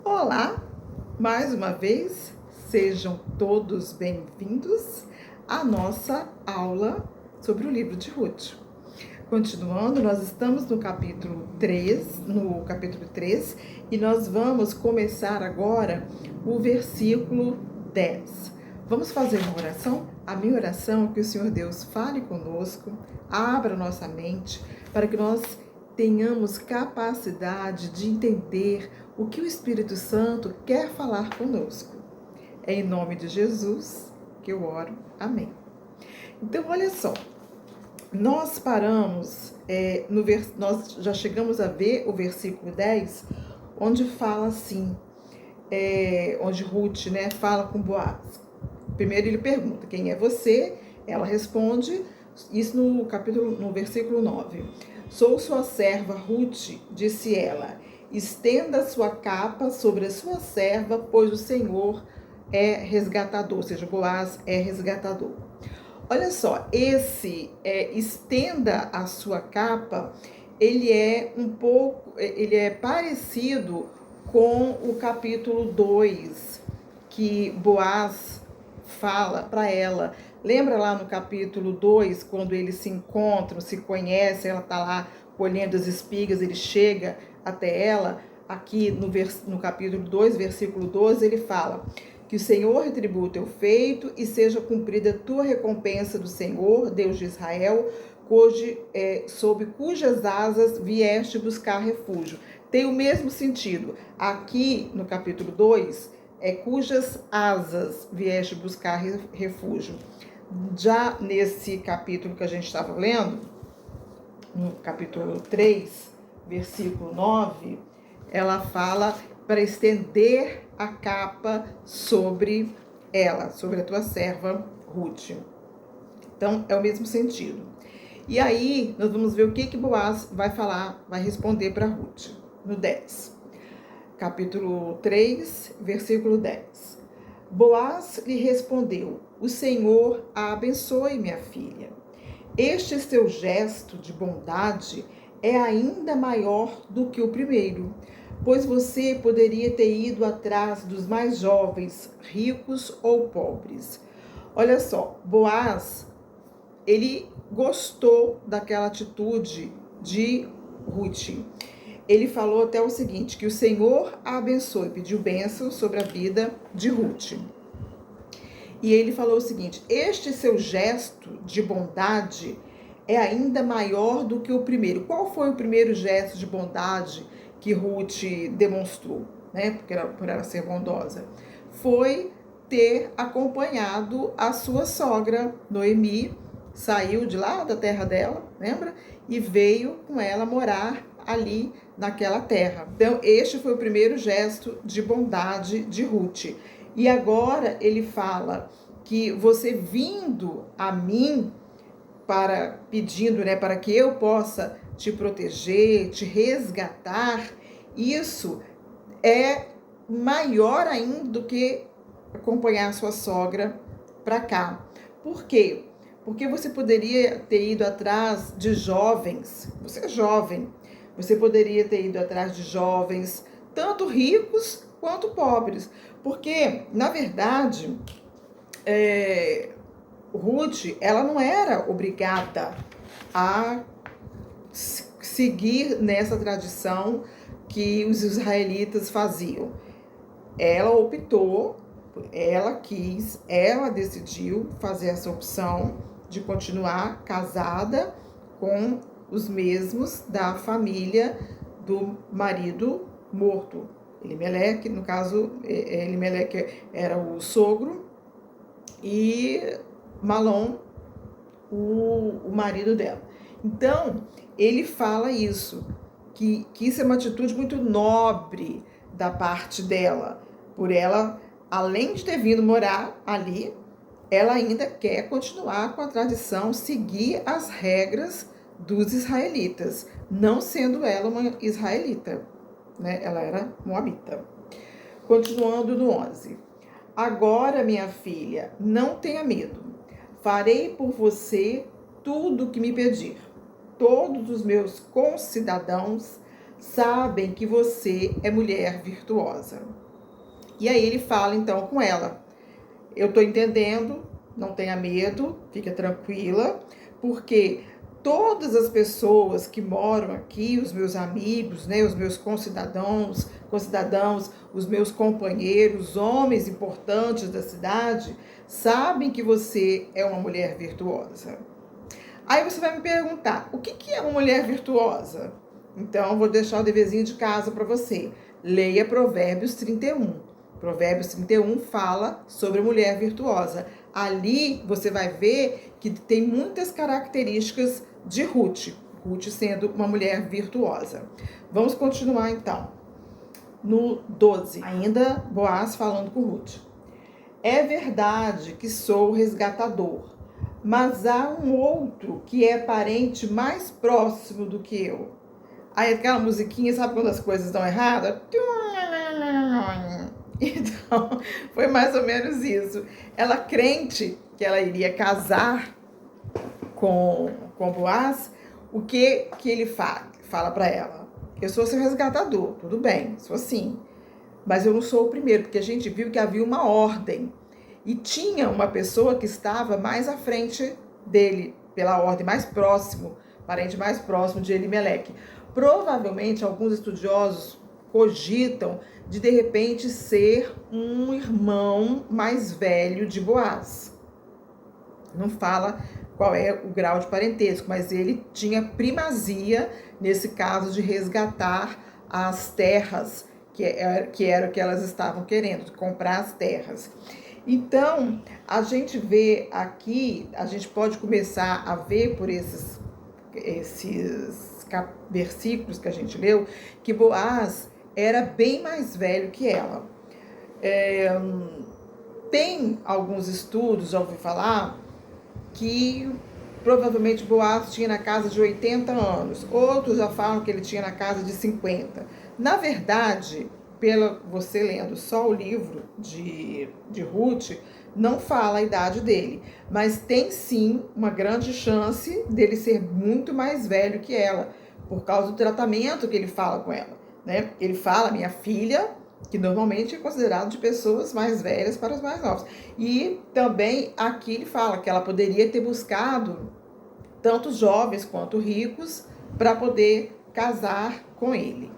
Olá, mais uma vez, sejam todos bem-vindos à nossa aula sobre o livro de Ruth. Continuando, nós estamos no capítulo 3, e nós vamos começar agora o versículo 10. Vamos fazer uma oração? A minha oração é que o Senhor Deus fale conosco, abra nossa mente, para que nós tenhamos capacidade de entender o que o Espírito Santo quer falar conosco. É em nome de Jesus que eu oro. Amém. Então, olha só. Nós paramos, nós já chegamos a ver o versículo 10, onde fala assim, onde Ruth, fala com Boaz. Primeiro ele pergunta, quem é você? Ela responde, isso no versículo 9. Sou sua serva Ruth, disse ela, estenda sua capa sobre a sua serva, pois o Senhor é resgatador, ou seja, Boaz é resgatador. Olha só, estenda a sua capa, ele é parecido com o capítulo 2, que Boaz fala para ela. Lembra lá no capítulo 2, quando eles se encontram, se conhecem, ela está lá colhendo as espigas, ele chega até ela. Aqui no capítulo 2, versículo 12, ele fala que o Senhor retribua o teu feito e seja cumprida a tua recompensa do Senhor, Deus de Israel, sob cujas asas vieste buscar refúgio. Tem o mesmo sentido. Aqui no capítulo 2, cujas asas vieste buscar refúgio. Já nesse capítulo que a gente estava lendo, no capítulo 3, versículo 9, ela fala para estender a capa sobre ela, sobre a tua serva Ruth. Então, é o mesmo sentido. E aí, nós vamos ver o que Boaz vai responder para Ruth, no 10. Capítulo 3, versículo 10. Boaz lhe respondeu, o Senhor a abençoe, minha filha. Este seu gesto de bondade é ainda maior do que o primeiro, pois você poderia ter ido atrás dos mais jovens, ricos ou pobres. Olha só, Boaz, ele gostou daquela atitude de Ruth. Ele falou até o seguinte, que o Senhor a abençoe, pediu bênção sobre a vida de Ruth. E ele falou o seguinte, este seu gesto de bondade é ainda maior do que o primeiro. Qual foi o primeiro gesto de bondade que Ruth demonstrou, por ela ser bondosa? Foi ter acompanhado a sua sogra, Noemi, saiu de lá da terra dela, lembra? E veio com ela morar ali naquela terra. Então, este foi o primeiro gesto de bondade de Ruth. E agora ele fala que você vindo a mim, pedindo, para que eu possa te proteger, te resgatar, isso é maior ainda do que acompanhar a sua sogra para cá. Por quê? Porque você poderia ter ido atrás de jovens, você é jovem, você poderia ter ido atrás de jovens, tanto ricos quanto pobres. Porque, na verdade, Ruth, ela não era obrigada a seguir nessa tradição que os israelitas faziam. Ela optou, ela quis, ela decidiu fazer essa opção de continuar casada com os mesmos da família do marido morto. Elimeleque, no caso, Elimeleque era o sogro e Malom, o marido dela. Então, ele fala isso, que isso é uma atitude muito nobre da parte dela, por ela, além de ter vindo morar ali, ela ainda quer continuar com a tradição, seguir as regras dos israelitas, não sendo ela uma israelita, ela era moabita. Continuando no 11. Agora, minha filha, não tenha medo. Farei por você tudo o que me pedir. Todos os meus concidadãos sabem que você é mulher virtuosa. E aí ele fala então com ela: eu estou entendendo, não tenha medo, fica tranquila, porque todas as pessoas que moram aqui, os meus amigos, né, os meus concidadãos, os meus companheiros, homens importantes da cidade, sabem que você é uma mulher virtuosa. Aí você vai me perguntar, o que é uma mulher virtuosa? Então, eu vou deixar o deverzinho de casa para você. Leia Provérbios 31. Provérbios 31 fala sobre mulher virtuosa. Ali você vai ver que tem muitas características de Ruth. Ruth sendo uma mulher virtuosa. Vamos continuar então. No 12, ainda Boaz falando com Ruth. É verdade que sou resgatador, mas há um outro que é parente mais próximo do que eu. Aí aquela musiquinha, sabe quando as coisas dão errado? Então, foi mais ou menos isso. Ela crente que ela iria casar com Boaz, o que ele fala para ela? Eu sou seu resgatador, tudo bem, sou sim. Mas eu não sou o primeiro, porque a gente viu que havia uma ordem. E tinha uma pessoa que estava mais à frente dele, pela ordem, mais próximo, parente mais próximo de Elimeleque. Provavelmente, alguns estudiosos cogitam de repente, ser um irmão mais velho de Boaz. Não fala qual é o grau de parentesco, mas ele tinha primazia, nesse caso, de resgatar as terras, que era o que elas estavam querendo, de comprar as terras. Então, a gente vê aqui, a gente pode começar a ver por esses versículos que a gente leu, que Boaz era bem mais velho que ela. Tem alguns estudos, já ouvi falar, que provavelmente Boaz tinha na casa de 80 anos. Outros já falam que ele tinha na casa de 50. Na verdade, você lendo só o livro de Ruth, não fala a idade dele, mas tem sim uma grande chance dele ser muito mais velho que ela, por causa do tratamento que ele fala com ela, né? Ele fala, minha filha, que normalmente é considerado de pessoas mais velhas para os mais novos. E também aqui ele fala que ela poderia ter buscado tanto jovens quanto ricos para poder casar com ele.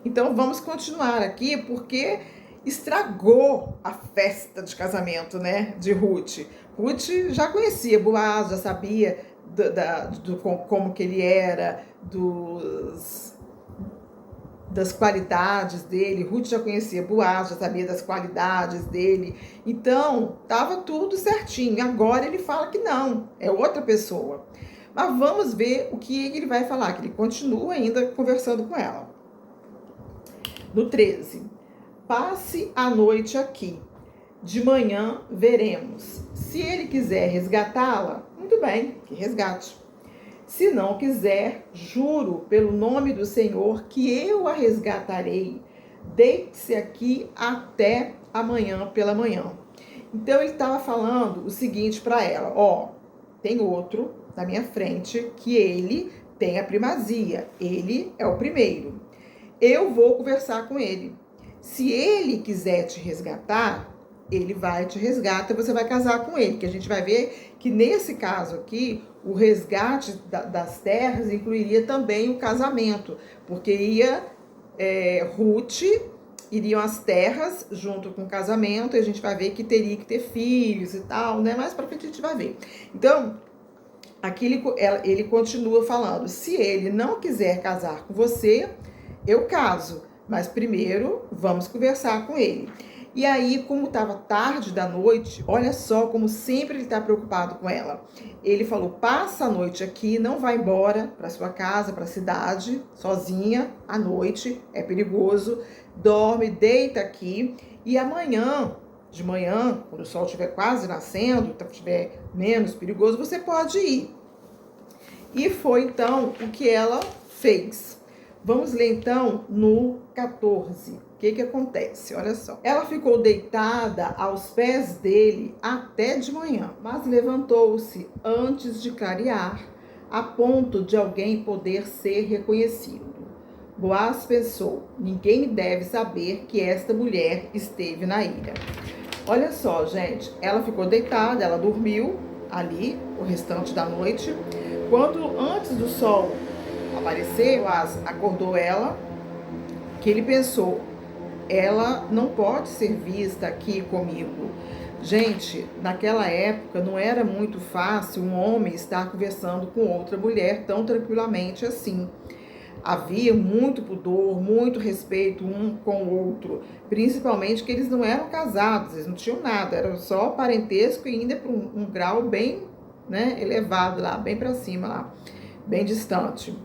Então vamos continuar aqui, porque estragou a festa de casamento, né, de Ruth. Ruth já conhecia Boaz, já sabia como que ele era, das qualidades dele. Ruth já conhecia Boaz, já sabia das qualidades dele. Então, estava tudo certinho. Agora ele fala que não, é outra pessoa. Mas vamos ver o que ele vai falar, que ele continua ainda conversando com ela. No 13. Passe a noite aqui. De manhã veremos. Se ele quiser resgatá-la, muito bem, que resgate. Se não quiser, juro pelo nome do Senhor que eu a resgatarei. Deite-se aqui até amanhã pela manhã. Então ele estava falando o seguinte para ela: ó, tem outro na minha frente que ele tem a primazia, ele é o primeiro. Eu vou conversar com ele. Se ele quiser te resgatar, ele vai te resgatar e você vai casar com ele. Que a gente vai ver que nesse caso aqui, o resgate das terras incluiria também o casamento. Porque Ruth, iriam as terras junto com o casamento, e a gente vai ver que teria que ter filhos e tal, né? Mais pra frente a gente vai ver. Então, aqui ele continua falando: se ele não quiser casar com você, eu caso, mas primeiro vamos conversar com ele. E aí, como estava tarde da noite, olha só como sempre ele está preocupado com ela. Ele falou: passa a noite aqui, não vai embora para sua casa, para a cidade, sozinha, à noite, é perigoso. Dorme, deita aqui, e amanhã, de manhã, quando o sol estiver quase nascendo, estiver menos perigoso, você pode ir. E foi então o que ela fez. Vamos ler então no 14. O que acontece? Olha só. Ela ficou deitada aos pés dele até de manhã, mas levantou-se antes de clarear, a ponto de alguém poder ser reconhecido. Boaz pensou: ninguém deve saber que esta mulher esteve na ilha. Olha só, gente, ela ficou deitada, ela dormiu ali o restante da noite. Quando, antes do sol aparecer, Boaz acordou ela, que ele pensou: ela não pode ser vista aqui comigo. Gente, naquela época não era muito fácil um homem estar conversando com outra mulher tão tranquilamente assim. Havia muito pudor, muito respeito um com o outro, principalmente que eles não eram casados, eles não tinham nada, era só parentesco e ainda para um grau bem, né, elevado lá, bem para cima lá, bem distante.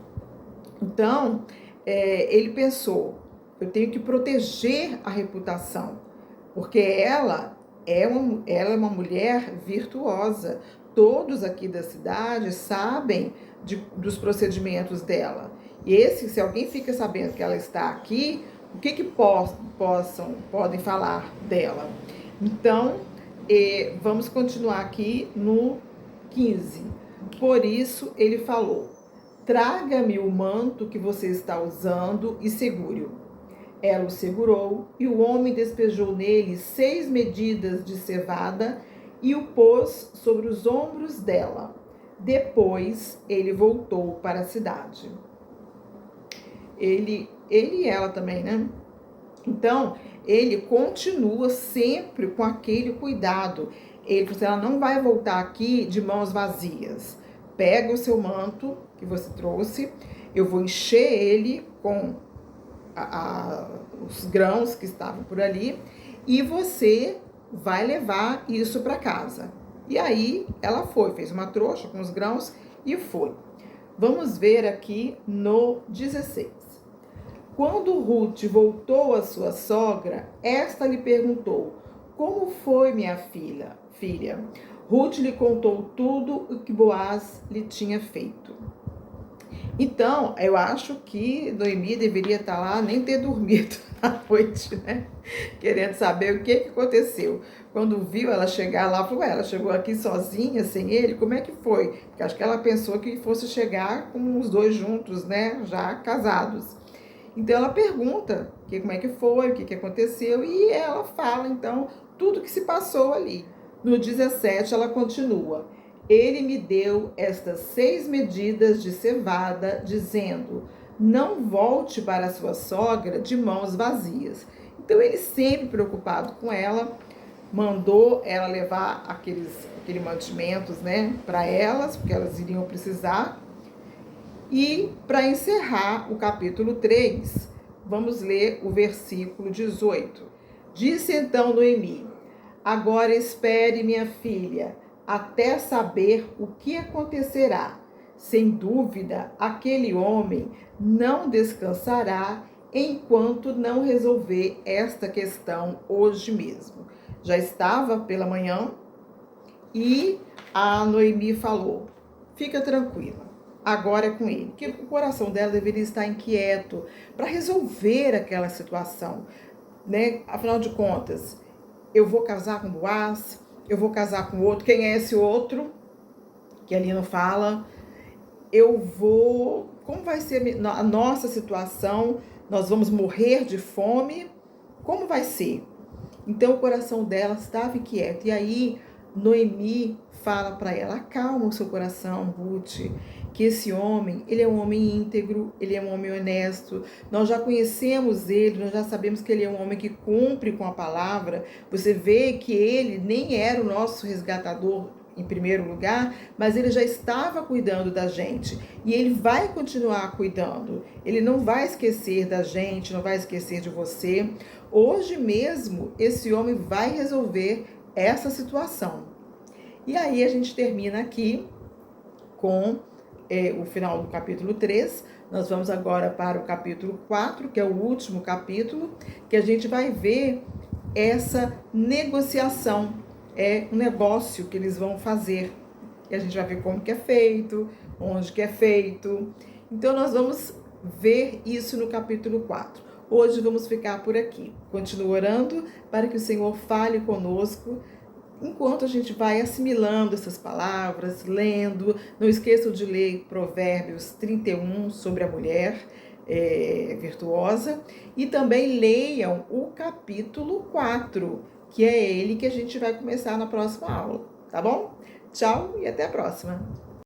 Então, ele pensou: eu tenho que proteger a reputação, porque ela é uma mulher virtuosa. Todos aqui da cidade sabem dos procedimentos dela. E se alguém fica sabendo que ela está aqui, o que podem falar dela? Então, vamos continuar aqui no 15. Por isso ele falou: traga-me o manto que você está usando e segure-o. Ela o segurou e o homem despejou nele 6 medidas de cevada e o pôs sobre os ombros dela. Depois ele voltou para a cidade. Ele e ela também, né? Então, ele continua sempre com aquele cuidado. Ele falou assim: ela não vai voltar aqui de mãos vazias. Pega o seu manto que você trouxe, eu vou encher ele com os grãos que estavam por ali e você vai levar isso para casa. E aí ela fez uma trouxa com os grãos e foi. Vamos ver aqui no 16. Quando Ruth voltou à sua sogra, esta lhe perguntou: como foi, minha filha? Ruth lhe contou tudo o que Boaz lhe tinha feito. Então, eu acho que Noemi deveria estar lá, nem ter dormido à noite, né? Querendo saber o que aconteceu. Quando viu ela chegar lá, falou: ela chegou aqui sozinha, sem ele, como é que foi? Porque acho que ela pensou que fosse chegar com os dois juntos, né? Já casados. Então, ela pergunta como é que foi, o que aconteceu, e ela fala, então, tudo que se passou ali. No 17, ela continua: ele me deu estas 6 medidas de cevada, dizendo: não volte para sua sogra de mãos vazias. Então, ele sempre preocupado com ela, mandou ela levar aqueles mantimentos, né, para elas, porque elas iriam precisar. E para encerrar o capítulo 3, vamos ler o versículo 18. Disse então Noemi: agora espere, minha filha, até saber o que acontecerá. Sem dúvida, aquele homem não descansará enquanto não resolver esta questão hoje mesmo. Já estava pela manhã e a Noemi falou: fica tranquila, agora é com ele. Que o coração dela deveria estar inquieto para resolver aquela situação, né? Afinal de contas, eu vou casar com Boaz, eu vou casar com outro. Quem é esse outro? Que ali não fala. Como vai ser a nossa situação? Nós vamos morrer de fome? Como vai ser? Então o coração dela estava inquieto. E aí Noemi fala para ela: acalma o seu coração, Ruth, que esse homem, ele é um homem íntegro, ele é um homem honesto, nós já conhecemos ele, nós já sabemos que ele é um homem que cumpre com a palavra. Você vê que ele nem era o nosso resgatador em primeiro lugar, mas ele já estava cuidando da gente e ele vai continuar cuidando. Ele não vai esquecer da gente, não vai esquecer de você. Hoje mesmo, esse homem vai resolver essa situação. E aí a gente termina aqui com o final do capítulo 3. Nós vamos agora para o capítulo 4, que é o último capítulo, que a gente vai ver essa negociação. É um negócio que eles vão fazer. E a gente vai ver como que é feito, onde que é feito. Então, nós vamos ver isso no capítulo 4. Hoje vamos ficar por aqui. Continuo orando para que o Senhor fale conosco enquanto a gente vai assimilando essas palavras, lendo. Não esqueçam de ler Provérbios 31 sobre a mulher virtuosa, e também leiam o capítulo 4, que é ele que a gente vai começar na próxima aula, tá bom? Tchau e até a próxima!